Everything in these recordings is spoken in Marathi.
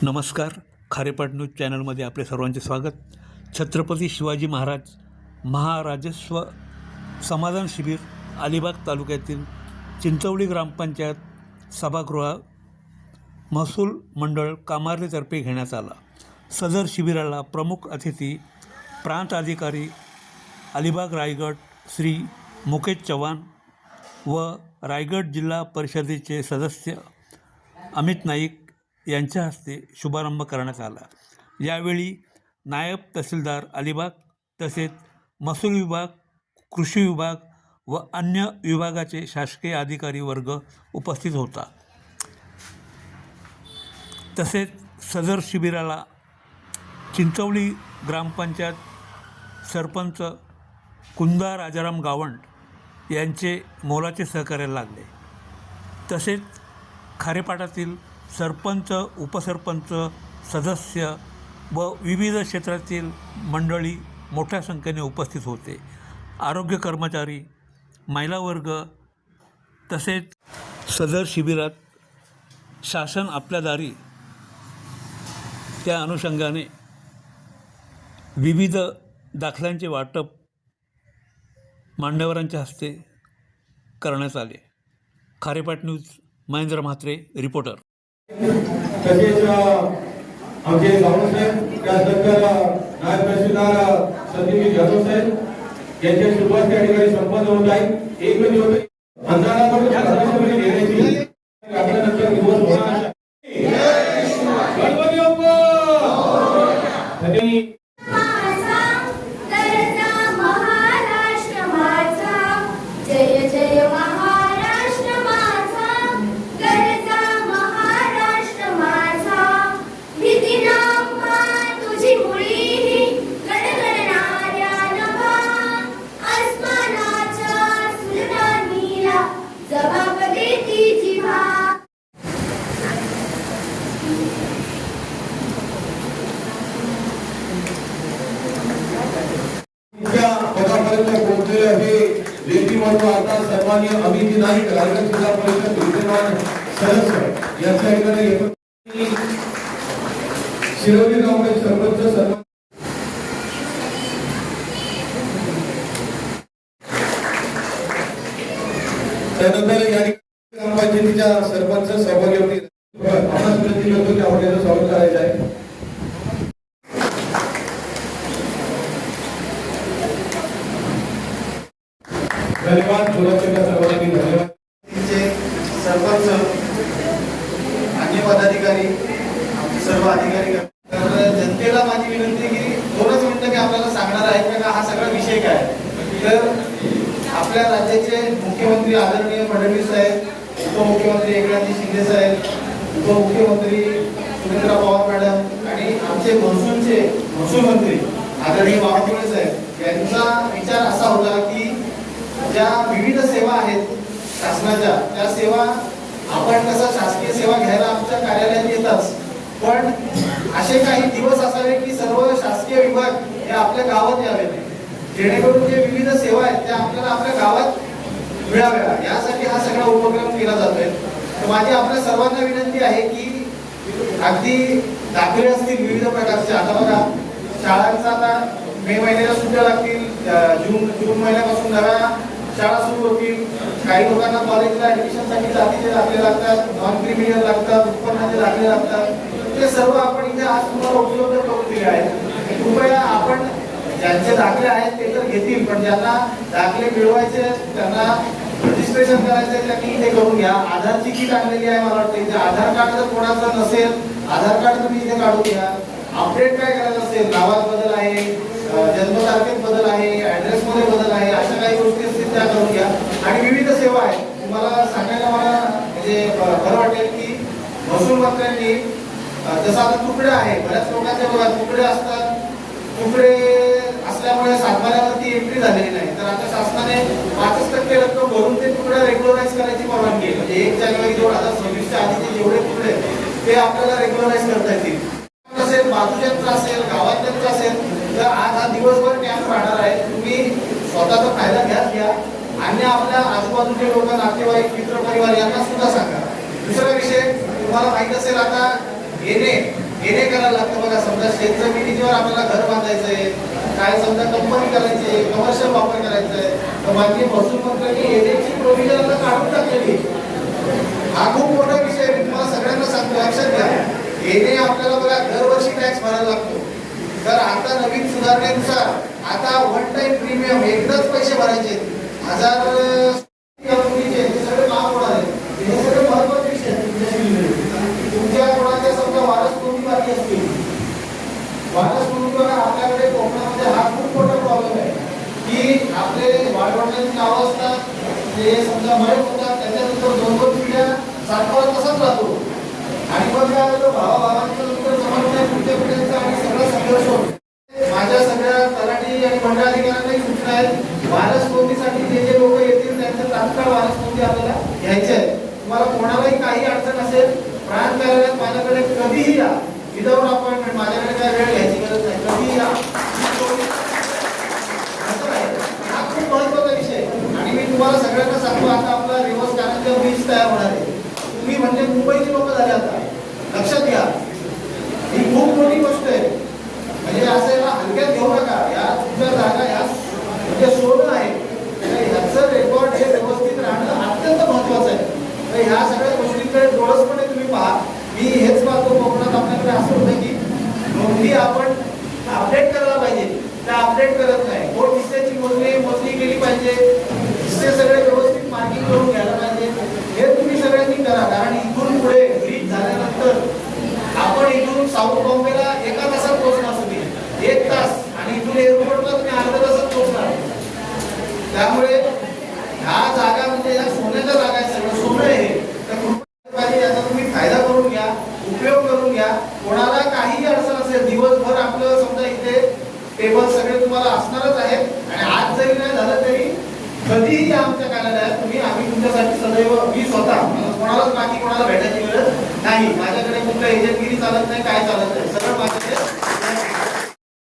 नमस्कार. खारेपाट न्यूज चॅनलमध्ये आपले सर्वांचे स्वागत. छत्रपती शिवाजी महाराज महाराजस्व समाधान शिबिर अलिबाग तालुक्यातील चिंचवली ग्रामपंचायत सभागृह महसूल मंडळ कामार्लेतर्फे घेण्यात आला. सदर शिबिराला प्रमुख अतिथी प्रांत अधिकारी अलिबाग रायगड श्री मुकेश चव्हाण व रायगड जिल्हा परिषदेचे सदस्य अमित नाईक यांच्या हस्ते शुभारंभ करण्यात आला. यावेळी नायब तहसीलदार अलिबाग तसेच महसूल विभाग, कृषी विभाग व अन्य विभागाचे शासकीय अधिकारी वर्ग उपस्थित होता. तसेच सदर शिबिराला चिंचवली ग्रामपंचायत सरपंच कुंदा राजाराम गावंड यांचे मोलाचे सहकार्य लागले. तसेच खारेपाटातील सरपंच, उपसरपंच, सदस्य व विविध क्षेत्रातील मंडळी मोठ्या संख्येने उपस्थित होते. आरोग्य कर्मचारी, महिला वर्ग तसेच सदर शिबिरात शासन आपल्या दारी त्या अनुषंगाने विविध दाखल्यांचे वाटप मान्यवरांच्या हस्ते करण्यात आले. खारेपाट न्यूज महेंद्र म्हात्रे रिपोर्टर. तसेच आमचे गावसाहेब त्यानंतर नायब तहसीलदार संदीप जाधव साहेब यांच्या शुभारंभ या ठिकाणी संपन्न होत आहे. एक मिनिट होते अंधाराकडून सदस्यपदी देण्याची आपल्यानंतर दिवस होणार आहे. गणपती बाप्पा धन्यवाद. आता सन्मान्य अमित नाईक रायगड जिल्हा परिषद विद्यमान सदस्य यांच्या ठिकाणी शिरोली गावचे सरपंच सन्मान त्यानंतर या ग्रामपंचायतीच्या सरपंच सहभागी होते. आपण विनंती करतो की आपण याचं स्वागत करायचं आहे. धन्यवाद. सर्वांनी धन्यवाद. सरपंच, अन्य पदाधिकारी, सर्व अधिकारी, जनतेला माझी विनंती की 2 मिनिटं मी आपल्याला सांगणार आहे का हा सगळा विषय काय. तर आपल्या राज्याचे मुख्यमंत्री आदरणीय फडणवीस साहेब, उपमुख्यमंत्री एकनाथ शिंदे साहेब, उपमुख्यमंत्री सुरेंद्र पवार मॅडम आणि आमचे महसूल मंत्री आदरणीय बावनकुळे साहेब यांचा विचार असा होता की ज्या विविध सेवा आहेत शासनाच्या, त्या सेवा आपण कसं शासकीय सेवा घ्यायला आमच्या कार्यालयात येतात, पण असे काही दिवस असावे की सर्व शासकीय विभाग हे आपल्या गावात यावे, जेणेकरून जे विविध सेवा आहेत त्या आपल्याला आपल्या गावात मिळाव्या. यासाठी हा सगळा उपक्रम केला जातोय. तर माझी आपल्या सर्वांना विनंती आहे की अगदी दाखले असतील विविध प्रकारचे. आता बघा शाळांचा आता मे महिन्याला सुट्ट्या लागतील, जून महिन्यापासून नव्या शाळा सुरू होतील. काही लोकांना कॉलेजला ऍडमिशनसाठी जातीचे दाखले लागतात, नॉन क्रिमिनल लागतात, उत्पन्नाचे दाखले लागतात. ते सर्व आपण इथे आज तुम्हाला उपलब्ध करून दिले आहेत. कृपया आपण ज्यांचे दाखले आहेत ते तर घेतील, पण ज्यांना दाखले मिळवायचे, त्यांना रजिस्ट्रेशन करायचे, त्यांनी इथे करून घ्या. आधारची किट आणलेली आहे. मला वाटतं इथे आधार कार्ड जर कोणाचं नसेल, आधार कार्ड तुम्ही इथे काढून घ्या. अपडेट काय करायचं असेल, नावात बदल आहे, जन्मतारखेत बदल आहे, ऍड्रेस मध्ये बदल आहे, अशा काही गोष्टी असतील त्या करून घ्या. आणि विविध सेवा आहेत. तुम्हाला सांगायला मला म्हणजे बरं वाटेल की महसूल मंत्र्यांनी जसं आता तुकडे आहे, बऱ्याच लोकांच्या बघा तुकडे असतात, तुकडे असल्यामुळे सातबाऱ्यावरती एंट्री झालेली नाही. तर आता शासनाने 5% रक्कम भरून ते तुकडे रेग्युलराईज करायची परवानगी आहे. म्हणजे 1 जानेवारी 2026 आधीचे जेवढे तुकडे ते आपल्याला रेग्युलराईज करता येतील. असेल, बाजूच्यांचा असेल, गावातल्यांचा असेल, तर आज हा दिवसभर कॅम्प राहणार आहे. तुम्ही स्वतःचा फायदा घ्या आणि आपल्या आजूबाजूचे लोक, नातेवाईक, मित्र परिवार यांना सुद्धा सांगा. दुसरा विषय तुम्हाला माहित असेल, आता येणे येणे करायला लागतं बघा. समजा शेतजमिनीवर आपल्याला घर बांधायचंय, काय समजा कंपनी करायची आहे, कमर्शियल वापर करायचा आहे, तर माननीय महसूल मंत्र्यांनी येण्याची प्रोव्हिजन आता काढून टाकलेली. हा खूप मोठा विषय आहे. मी तुम्हाला सगळ्यांना सांगतो, लक्षात घ्या. येणे आपल्याला बघा दरवर्षी टॅक्स भरायला लागतो. तर आता नवीन सुधारणेनुसार आता वन टाइम प्रीमियम एकदाच पैसे भरायचे 1000 सगळे माफ होणार आहे. हे सगळे महत्वाचे विषय आहेत. तुमच्या कोणाच्या समजा वारस नोंदी बाकी असतील, वारस नोंदी बघा आपल्याकडे कोकणामध्ये हा खूप मोठा प्रॉब्लेम आहे की आपले वाढवण्याची नावं असतात, ते समजा मळे होतात, त्याच्यानंतर 2-2 पिढ्या सातबारा तसाच राहतो. आणि मग काय होतं, भावाभावांचं नंतर समन्वय पुढच्या पिढ्यांचा आणि सगळा संघर्ष होतो. माझ्या सगळ्या तलाठी आणि मंडळाधिकाऱ्यांनाही सूचना आहेत, वारस नोंदीसाठी जे लोक येतील त्यांचं तात्काळ वारस नोंदी आपल्याला घ्यायचे आहे. तुम्हाला कोणालाही काही अडचण असेल, प्रांत कार्यालयात माझ्याकडे कधीही या, विदाऊट अपॉइंटमेंट. माझ्याकडे काय वेळ घ्यायची गरज नाही, कधीही या. असं आहे, हा खूप महत्वाचा विषय. आणि मी तुम्हाला सगळ्यांना सांगतो, आता आपला रिव्हर्स कॅनलचा ब्रिज तयार होणार आहे. तुम्ही म्हणजे मुंबईची लोक झाले आता, लक्षात घ्या. ही खूप मोठी गोष्ट आहे. म्हणजे असं याला हलक्यात घेऊ नका. या तुमच्या जागा या म्हणजे सोनं आहे, ह्याचं रेकॉर्ड हे व्यवस्थित राहणं अत्यंत महत्वाचं आहे. तर ह्या सगळ्या गोष्टींकडे डोळसपणे तुम्ही पहा. मी हेच पाहतो कोकणात आपल्याकडे असं होतं की नोंदी आपण अपडेट करायला पाहिजे, त्या अपडेट करत नाही. कोण हिस्सेची मोजणी केली पाहिजे, हिस्से सगळे व्यवस्थित मार्किंग करून घ्यायला पाहिजे. हे तुम्ही सगळ्यांनी करा. कारण इथून पुढे ब्रिज झाल्यानंतर आपण इथून साऊथ बॉम्बेला 1 तासात पोहोचणार तुम्ही, 1 तास, आणि इथून एअरपोर्टला तुम्ही अर्ध्या तासात पोहोचणार. त्यामुळे ह्या जागा म्हणजे या सोन्याच्या जागा आहे, सगळं सोनं आहे. तर याचा तुम्ही फायदा करून घ्या, उपयोग करून घ्या. कोणाला काही अडचण असेल, दिवसभर आपलं समजा इथे टेबल सगळे तुम्हाला असणारच आहेत. आणि आज जरी नाही झालं तरी कधीही आमच्या कार्यालयात तुम्ही, आम्ही तुमच्यासाठी सदैव, मी स्वतः, कोणालाच बाकी कोणाला भेटायची गरज नाही. माझ्याकडे कुठलं एजंटगिरी चालत नाही, काय चालत नाही, सगळं माझ्याकडे.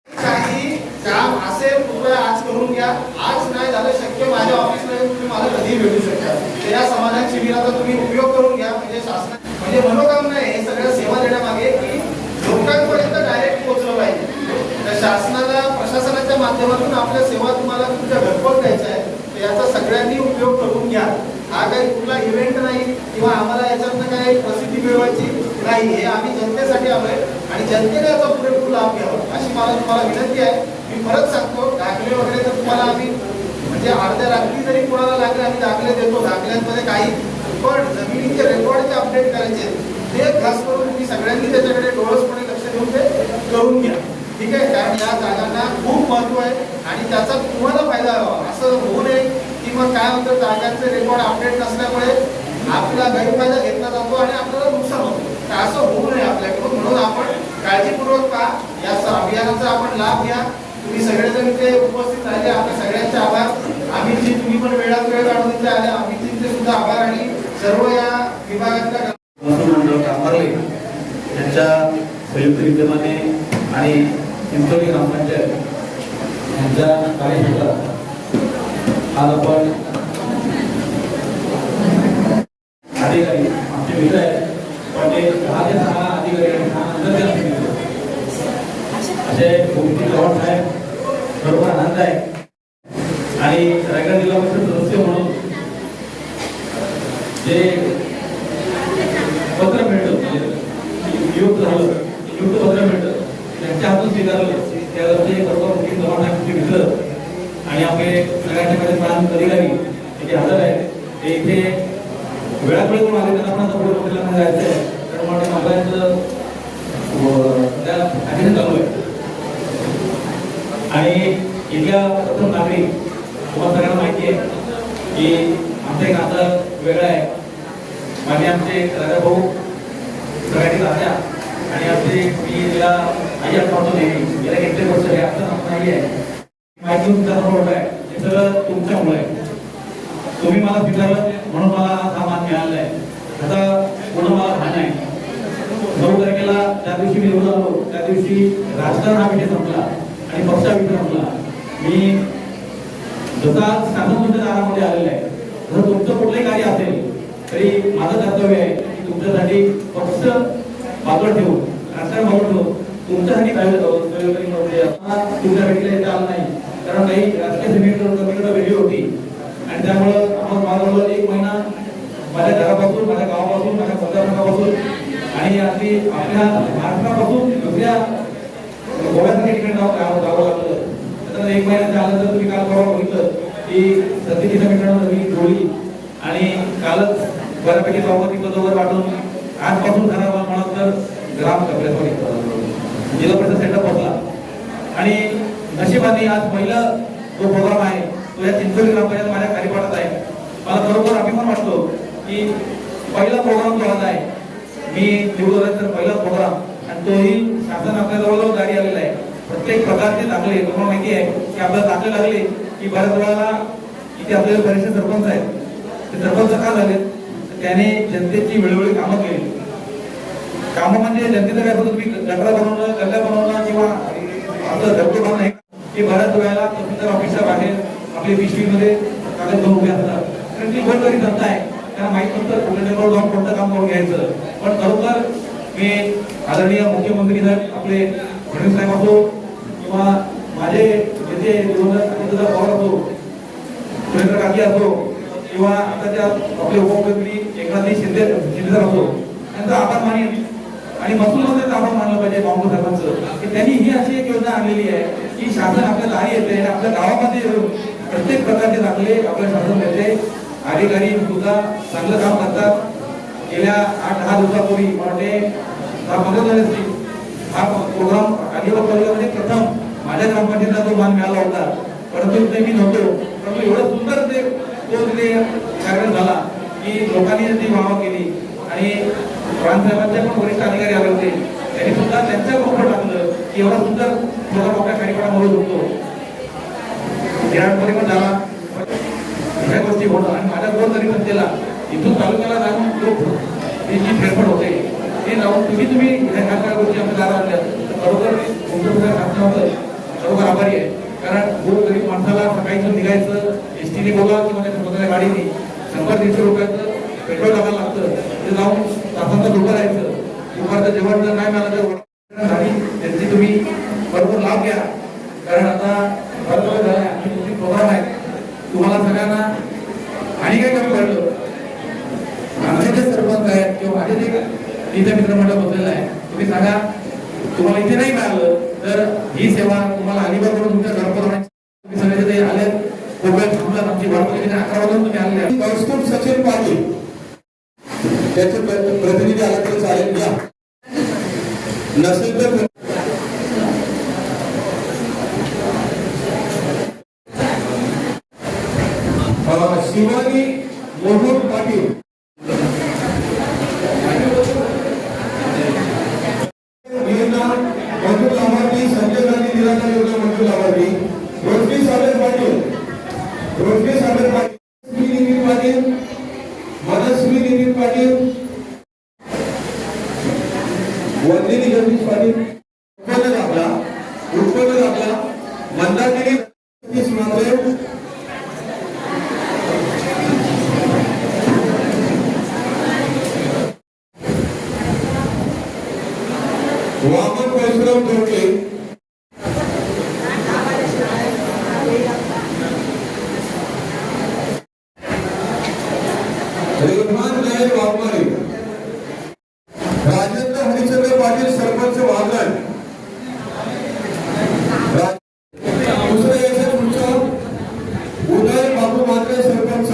काही काम असेल कृपया आज करून घ्या. आज नाही झालं शक्य, माझ्या ऑफिसला येऊन तुम्ही मला कधीही भेटू शकता. तर या समाधान शिबिराचा तुम्ही उपयोग करून घ्या. म्हणजे शासन म्हणजे मनोकामना आहे हे सगळ्या सेवा देण्यामागे की लोकांपर्यंत डायरेक्ट पोहोचलं पाहिजे. तर शासनाला, प्रशासनाच्या माध्यमातून आपल्या सेवा तुम्हाला तुमच्या घरपोच द्यायच्या आहे. तर याचा सगळ्यांनी उपयोग करून घ्या. हा काही कुठला इव्हेंट नाही किंवा आम्हाला याच्यातनं काही प्रसिद्धी मिळवायची नाही. हे आम्ही जनतेसाठी आलोय आणि जनतेने याचा पुरेपूर लाभ घ्यावा अशी मला तुम्हाला विनंती आहे. मी परत सांगतो, दाखले वगैरे तर तुम्हाला आम्ही म्हणजे अर्ध्या रात्री जरी कोणाला लागले आम्ही दाखले देतो. दाखल्यांमध्ये काही, पण जमिनीचे रेकॉर्ड जे अपडेट करायचे ते खास करून तुम्ही सगळ्यांनी त्याच्याकडे डोळसपणे लक्ष देऊन ते करून घ्या. ठीक आहे, कारण या जागांना खूप महत्व आहे आणि त्याचा तुम्हाला फायदा व्हावा. असं होऊ नये की मग काय होतं, जागांचे रेकॉर्ड अपडेट नसल्यामुळे आपला गैरफायदा घेतला जातो आणि आपल्याला नुकसान होतं. तर असं होऊ नये आपल्याकडून. म्हणून आपण काळजीपूर्वक पहा, या अभियानाचा आपण लाभ घ्या. तुम्ही सगळेजण इथे उपस्थित राहिले, आपल्या सगळ्यांचे आभार. अमितजी, तुम्ही पण वेळात वेळ काढून इथे आले, अमितजींचे सुद्धा आभार. आणि सर्व या विभागातल्या मंडळ कांबरले यांच्या संयुक्त विद्यमाने आणि चिंचोली ग्रामपंचायत यांच्या कार्यक्षेत्रात आज आपण अधिकारी, आमचे मित्र आहेत, पण ते 10 ते 6 अधिकारी आणि 6 अंतर्गत असे गोविंद चव्हाण साहेब, बरोबर आनंद आहे. आणि रायगड जिल्हा परिषद सदस्य म्हणून जे पत्र मिळतं, नियुक्त झालं, नियुक्त पत्र मिळतं, त्यांच्या हातून स्वीकारलं. त्यावरती बरोबर गोविंद चव्हाण साहेब मित्र आणि आपले सगळ्यांच्याकडे प्रांत अधिकारी जे हजर आहेत, ते इथे वेळात वेळ करून आले. त्यांना पण आता पुढे हॉटेलला जायचं आहे, कारण मला मागायचं त्या ॲक्शन चालू आहे. आणि इथल्या प्रथम नागरिक, तुम्हाला सगळ्यांना माहिती आहे की आमचं एक नातं वेगळं आहे. माझे आमचे राजा भाऊ सगळ्यांनी राजा आणि आमचे, मी तिला आई असतो नेहमी, गेल्या कित्येक वर्ष हे असं नातं नाही आहे. माहिती तुमचा रोड आहे, हे सगळं तुमच्यामुळे आहे. तुम्ही मला स्वीकारलं म्हणून मला हा मान मिळाला आहे. आता पूर्ण मला भान आहे. 9 तारखेला ज्या दिवशी मी निवडून आलो त्या दिवशी राजकारण हा विषय संपला आणि पक्ष विषय संपला. मी जसा शासन तुमच्या दारामध्ये आलेला आहे, जर तुमचं कुठलंही कार्य असेल तरी माझं कर्तव्य आहे की तुमच्यासाठी पक्ष बाजूला ठेवून राजकारण बघतो तुमच्यासाठी काय होतं तुमच्या भेटीला येता आलं नाही कारण काही राजकीय समितीकडे वेगळी होती आणि त्यामुळं आम्हाला एक महिना माझ्या घरापासून माझ्या गावापासून माझ्या मतदारसंघापासून आणि अगदी आपल्या महाराष्ट्रापासून दुसऱ्या गोव्यासाठी ठिकाणी जावं लागलं. त्यानंतर एक महिन्याच्या आल्यानंतर तुम्ही काल परवा बघितलं की सध्याची समीकरणं नवीन जोडली आणि कालच बऱ्यापैकी सभापती पदावर वाटून आजपासून खरा म्हणाल तर ग्राम जिल्हा परिषद सेंटर पोहोचला आणि नशिबाने आज पहिला जो प्रोग्राम आहे तो या चिंचोली ग्रामपंचायत माझ्या कार्यपटात आहे. मला बरोबर अभिमान वाटतो की पहिला प्रोग्राम जो आज आहे मी निवडून तर पहिला प्रोग्राम आणि तोही शासन आपल्या जवळ गाडी आलेला आहे. प्रत्येक प्रकारचे दाखले तुम्हाला माहिती आहे की आपल्याला दाखले लागले की बऱ्याच वेळाला इथे आपल्याला बरेचसे सरपंच आहेत. ते सरपंच का झाले त्याने जनतेची वेळोवेळी कामं केली. कामं म्हणजे जनतेचं काय होतं तुम्ही गटरा बनवणं गल्ल्या बनवणं किंवा आपलं धबधबा बनवणं नाही की बऱ्याच वेळेला तहसीलदार ऑफिसच्या बाहेर आपली पिशवीमध्ये कागद घेऊन उभे असतात कारण ती गोरगरीब जनता आहे त्यांना माहीत नसतं कुठल्या टेबलवर जाऊन कोणतं काम करून घ्यायचं. पण खरोखर मी आदरणीय मुख्यमंत्री साहेब आपले फडणवीस साहेब असो किंवा माझे नेते दिवंगत पवार असो सुरेंद्र काकी असो किंवा आताच्या आपले उपमुख्यमंत्री एकनाथजी शिंदे असो त्यांचा आभार मानेन आणि महसूलमध्येच आभार मानलं पाहिजे काँग्रेस सरकारचं की त्यांनी ही अशी एक योजना आणलेली आहे की शासन आपल्या दारी येते आणि आपल्या गावामध्ये येऊन प्रत्येक प्रकारचे दाखले आपल्या शासन देते. अधिकारी सुद्धा चांगलं काम करतात. गेल्या 8-10 दिवसापूर्वी म्हणजे 15 दिवस हा प्रोग्राम अलिबाग तालुक्यामध्ये प्रथम माझ्या ग्रामपंचायतीला तो मान मिळाला होता परंतु ते मी नव्हतो परंतु एवढं सुंदर ते तो तिथे कार्यक्रम झाला की लोकांनी ती वाहवा केली आणि प्रांतसाहेबांचे पण वरिष्ठ अधिकारी आले होते त्यांनी सुद्धा त्यांच्या ग्रुपवर टाकलं की एवढा सुंदर प्रोग्राम आपल्या कार्यक्रमामध्ये होतो. विराटमध्ये पण झाला ह्या गोष्टी होणं आणि माझ्या दोन तरी जनतेला इथून तालुक्याला जाऊन लोक जी फेरफार होते ते जाऊन तुम्ही ह्या काय गोष्टी आपल्या दारा आणल्या बरोबर तुमचं शासनाचं बरोबर आभारी आहे. कारण खूप गरीब माणसाला सकाळीचं निघायचं एसटीने बोला किंवा त्याच्या स्वतःच्या गाडीने 100-150 रुपयाचं पेट्रोल टाकायला लागतं ते जाऊन तासांचं डोकं राहायचं दुपारचं जेवण जर नाही मिळालं तर आणि त्यांची तुम्ही बरोबर लाभ घ्या. कारण आता बरोबर झालं आणि तुमचे प्रोग्राम आहेत तुम्हाला सगळ्यांना आणि काय कमी पडलं आमचे जे सरपंच आहेत किंवा माझे जे इथे मित्रमंडळ बसलेलं आहे तुम्ही सांगा तुम्हाला इथे नाही मिळालं तर ही सेवा तुम्हाला अलिबागकडून तुमच्या घरपर्यंत तुम्ही सगळे जे आले कोकण थांबला आमची वाट बघितली 11 वाजून तुम्ही आलेले कौस्तुभ सचिन पाटील त्याचे प्रतिनिधी आला तरी चालेल या नसेल तर शिवानी मोहन पाटील मंजूर लाभार्थी संजय गांधी निराधार योजना मंजूर लाभार्थी रोशनी सागर पाटील नितीन पाटील मनस्वी नितीन पाटील वंदिनी जगदीश पाटील उत्पन्न दाखला मंदाकिनी सुनादेव वामन परशुराम धोके रेहमान नायक वाघमारे राजेंद्र हरिचंद्र पाटील सरपंच वाघण दुसरे यशस उदय बाबू मात्रे सरपंच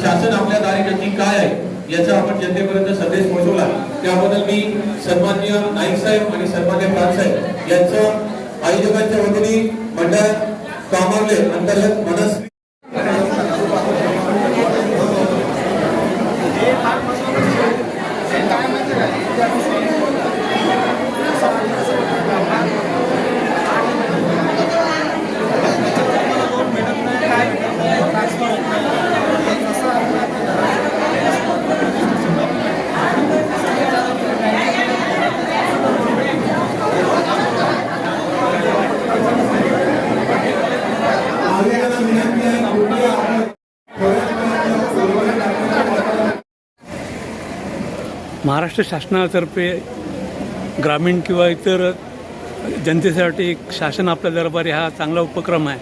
शासन आपल्या दारी नक्की काय आहे याचा आपण जनतेपर्यंत संदेश पोहोचवला. त्याबद्दल मी सन्माननीय नाईक साहेब आणि सन्माननीय प्राण साहेब यांचं आयोजकांच्या वतीने मंडळ कामावले अंतर्गत मनस महाराष्ट्र शासनातर्फे ग्रामीण किंवा इतर जनतेसाठी एक शासन आपल्या दरबारी हा चांगला उपक्रम आहे.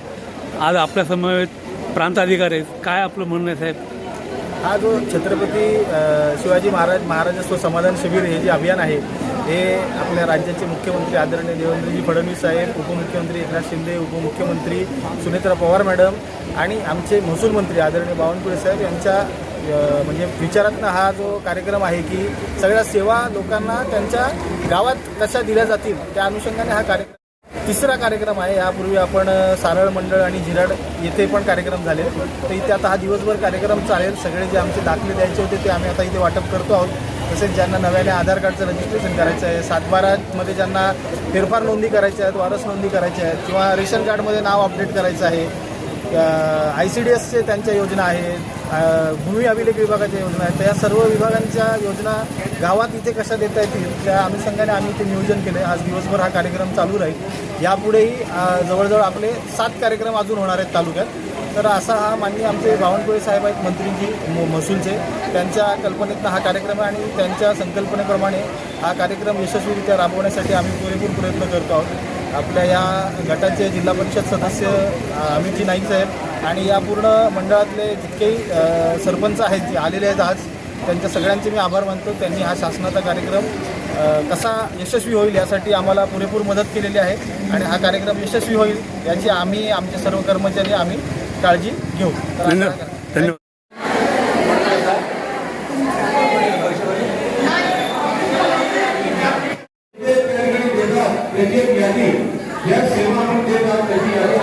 आज आपल्या समवेत प्रांत अधिकारी आहेत. काय आपलं म्हणणं आहे साहेब? हा जो छत्रपती शिवाजी महाराजस्व समाधान शिबिर हे जे अभियान आहे हे आपल्या राज्याचे मुख्यमंत्री आदरणीय देवेंद्रजी फडणवीस साहेब, उपमुख्यमंत्री एकनाथ शिंदे, उपमुख्यमंत्री सुनेत्रा पवार मॅडम आणि आमचे महसूल मंत्री आदरणीय बावनकुळे साहेब यांच्या म्हणजे विचारातनं हा जो कार्यक्रम आहे की सगळ्या सेवा लोकांना त्यांच्या गावात कशा दिल्या जातील त्या अनुषंगाने हा कार्यक्रम तिसरा कार्यक्रम आहे. यापूर्वी आपण सारळ मंडळ आणि जिराड येथे पण कार्यक्रम झाले, तर इथे आता हा दिवसभर कार्यक्रम चालेल. सगळे जे आमचे दाखले द्यायचे होते ते आम्ही आता इथे वाटप करतो आहोत. तसेच ज्यांना नव्याने आधार कार्डचं रजिस्ट्रेशन करायचं आहे, 7/12मध्ये ज्यांना फेरफार नोंदी करायच्या आहेत, वारस नोंदी करायच्या आहेत किंवा रेशन कार्डमध्ये नाव अपडेट करायचं आहे, ICDSचे त्यांच्या योजना आहेत, भूमी अभिलेख विभागाच्या योजना आहेत, तर या सर्व विभागांच्या योजना गावात इथे कशा देता येतील त्या अनुषंगाने आम्ही इथे नियोजन केलं आहे. आज दिवसभर हा कार्यक्रम चालू राहील. यापुढेही जवळजवळ आपले 7 कार्यक्रम अजून होणार आहेत तालुक्यात. तर असा हा माननीय आमचे बावनकुळे साहेब आहेत मंत्रीजी महसूलचे, त्यांच्या कल्पनेतनं हा कार्यक्रम आहे आणि त्यांच्या संकल्पनेप्रमाणे हा कार्यक्रम यशस्वीरित्या राबवण्यासाठी आम्ही पुरेपूर प्रयत्न करतो आहोत. आपल्या या गटाचे जिल्हा परिषद सदस्य अमितजी नाईक साहेब आणि या पूर्ण मंडळातले जितकेही सरपंच आहेत जे आलेले आहेत आज, त्यांच्या सगळ्यांचे मी आभार मानतो. त्यांनी हा शासनाचा कार्यक्रम कसा यशस्वी होईल यासाठी आम्हाला पुरेपूर मदत केलेली आहे आणि हा कार्यक्रम यशस्वी होईल याची आम्ही आमचे सर्व कर्मचारी आम्ही काळजी घेऊ. धन्यवाद. या सेवा आपण देत आहोत त्याची यादी